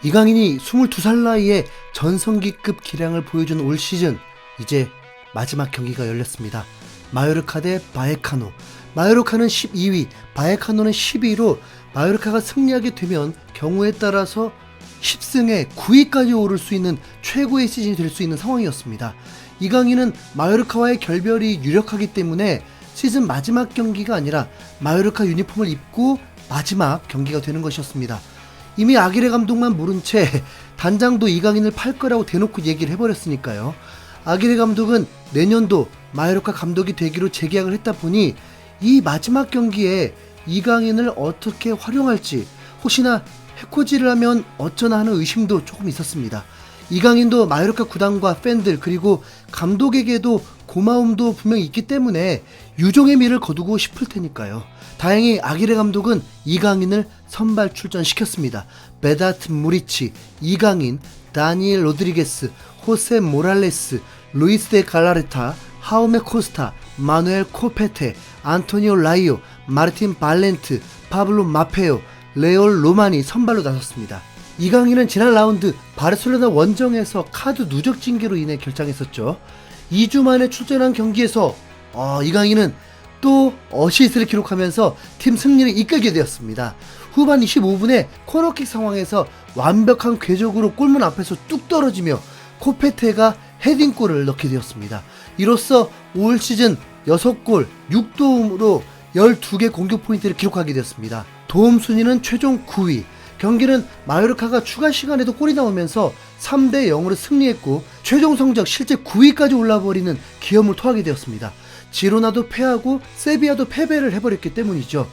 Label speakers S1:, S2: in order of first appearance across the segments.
S1: 이강인이 22살 나이에 전성기급 기량을 보여준 올 시즌, 이제 마지막 경기가 열렸습니다. 마요르카 대 바에카노. 마요르카는 12위, 바에카노는 12위로 마요르카가 승리하게 되면 경우에 따라서 10승에 9위까지 오를 수 있는 최고의 시즌이 될 수 있는 상황이었습니다. 이강인은 마요르카와의 결별이 유력하기 때문에 시즌 마지막 경기가 아니라 마요르카 유니폼을 입고 마지막 경기가 되는 것이었습니다. 이미 아기레 감독만 모른 채 단장도 이강인을 팔 거라고 대놓고 얘기를 해버렸으니까요. 아기레 감독은 내년도 마요르카 감독이 되기로 재계약을 했다 보니 이 마지막 경기에 이강인을 어떻게 활용할지, 혹시나 해코지를 하면 어쩌나 하는 의심도 조금 있었습니다. 이강인도 마요르카 구단과 팬들 그리고 감독에게도 고마움도 분명히 있기 때문에 유종의 미를 거두고 싶을 테니까요. 다행히 아기레 감독은 이강인을 선발 출전시켰습니다. 베다트 무리치, 이강인, 다니엘 로드리게스, 호세 모랄레스, 루이스 데 갈라레타, 하우메 코스타, 마누엘 코페테, 안토니오 라이오, 마르틴 발렌트, 파블로 마페오, 레올 로만이 선발로 나섰습니다. 이강인은 지난 라운드 바르셀로나 원정에서 카드 누적 징계로 인해 결장했었죠. 2주 만에 출전한 경기에서 이강인은 또 어시스트를 기록하면서 팀 승리를 이끌게 되었습니다. 후반 25분에 코너킥 상황에서 완벽한 궤적으로 골문 앞에서 뚝 떨어지며 코페테가 헤딩골을 넣게 되었습니다. 이로써 올 시즌 6골 6도움으로 12개 공격 포인트를 기록하게 되었습니다. 도움 순위는 최종 9위. 경기는 마요르카가 추가 시간에도 골이 나오면서 3대 0으로 승리했고 최종 성적 실제 9위까지 올라버리는 기염을 토하게 되었습니다. 지로나도 패하고 세비야도 패배를 해버렸기 때문이죠.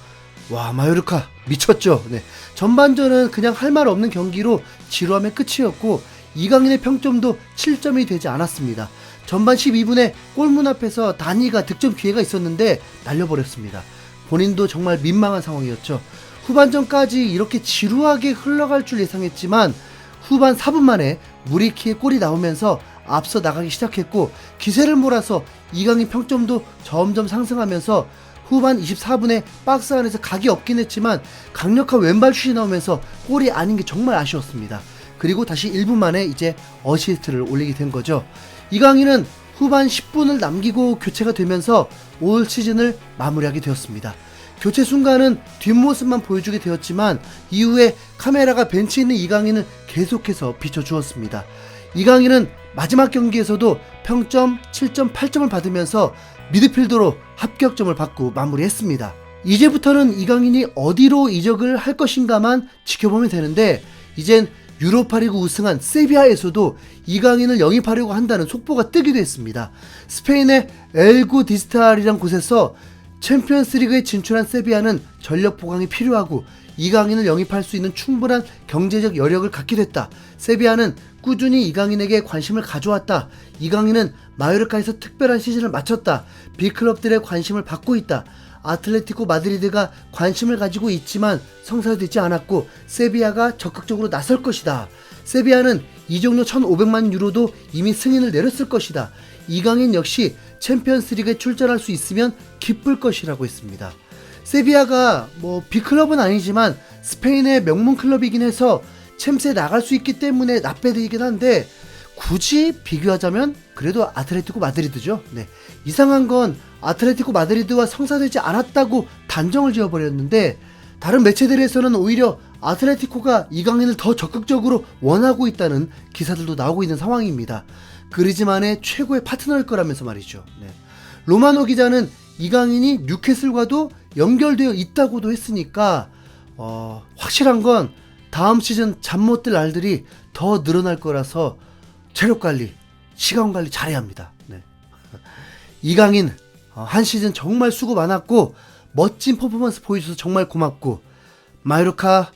S1: 와, 마요르카 미쳤죠. 네. 전반전은 그냥 할 말 없는 경기로 지루함의 끝이었고 이강인의 평점도 7점이 되지 않았습니다. 전반 12분에 골문 앞에서 다니가 득점 기회가 있었는데 날려버렸습니다. 본인도 정말 민망한 상황이었죠. 후반전까지 이렇게 지루하게 흘러갈 줄 예상했지만 후반 4분 만에 무리키의 골이 나오면서 앞서 나가기 시작했고 기세를 몰아서 이강인 평점도 점점 상승하면서 후반 24분에 박스 안에서 각이 없긴 했지만 강력한 왼발 슛이 나오면서 골이 아닌 게 정말 아쉬웠습니다. 그리고 다시 1분 만에 이제 어시스트를 올리게 된 거죠. 이강인은 후반 10분을 남기고 교체가 되면서 올 시즌을 마무리하게 되었습니다. 교체 순간은 뒷모습만 보여주게 되었지만 이후에 카메라가 벤치에 있는 이강인을 계속해서 비춰주었습니다. 이강인은 마지막 경기에서도 평점 7.8점을 받으면서 미드필더로 합격점을 받고 마무리했습니다. 이제부터는 이강인이 어디로 이적을 할 것인가만 지켜보면 되는데 이젠 유로파리그 우승한 세비야에서도 이강인을 영입하려고 한다는 속보가 뜨기도 했습니다. 스페인의 엘구 디스탈이란 곳에서 챔피언스리그에 진출한 세비야는 전력 보강이 필요하고 이강인을 영입할 수 있는 충분한 경제적 여력을 갖게 됐다. 세비야는 꾸준히 이강인에게 관심을 가져왔다. 이강인은 마요르카에서 특별한 시즌을 마쳤다. 빅클럽들의 관심을 받고 있다. 아틀레티코 마드리드가 관심을 가지고 있지만 성사되지 않았고 세비야가 적극적으로 나설 것이다. 세비야는 이적료 1,500만 유로도 이미 승인을 내렸을 것이다. 이강인 역시 챔피언스리그에 출전할 수 있으면 기쁠 것이라고 했습니다. 세비야가 빅클럽은 아니지만 스페인의 명문 클럽이긴 해서 챔스에 나갈 수 있기 때문에 나빼드이긴 한데 굳이 비교하자면 그래도 아틀레티코 마드리드죠. 네. 이상한 건 아틀레티코 마드리드와 성사되지 않았다고 단정을 지어버렸는데 다른 매체들에서는 오히려 아틀레티코가 이강인을 더 적극적으로 원하고 있다는 기사들도 나오고 있는 상황입니다. 그리즈만의 최고의 파트너일 거라면서 말이죠. 네. 로마노 기자는 이강인이 뉴캐슬과도 연결되어 있다고도 했으니까 확실한 건 다음 시즌 잠 못 들 날들이 더 늘어날 거라서 체력관리, 시간관리 잘해야 합니다. 네. 이강인 한 시즌 정말 수고 많았고 멋진 퍼포먼스 보여줘서 정말 고맙고 마요르카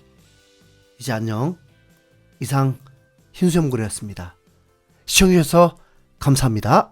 S1: 이제 안녕. 이상 흰수염고래였습니다. 시청해주셔서 감사합니다.